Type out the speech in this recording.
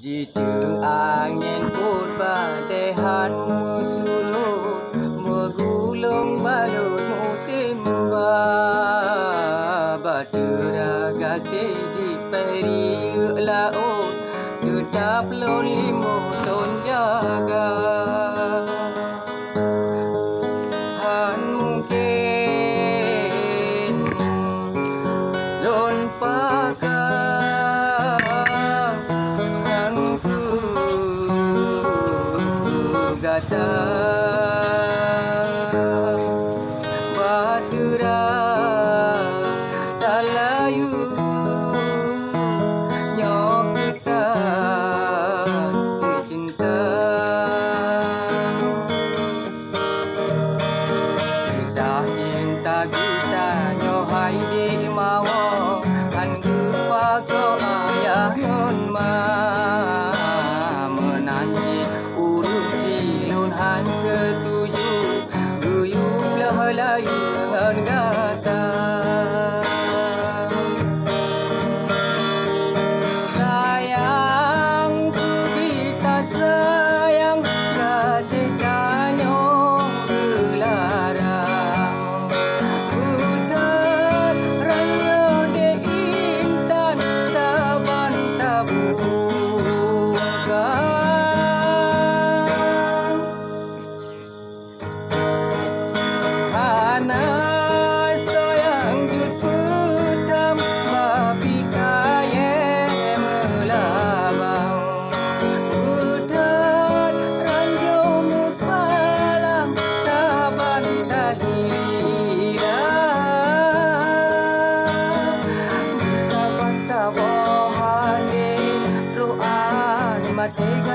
Jituh angin pun badai hanmu suruh merulung balut musim batera gasih di peri laut tetap lon limo lon jaga han mungkin lon pakar han ku gata batera talayu nyok kita secinta kisah cinta kita nyohai di mawo kan lupa kau ayah non ma menanti urut silun han setuju guyup lah layu ngan gata sayangku kita sayang kasih tanyo gelarang hutan ranyo de intan saban tabungkan hana sayang jut putam mapi kaye melabang hutan ranjo mupalang saban tahilang saban sabohan de roan matega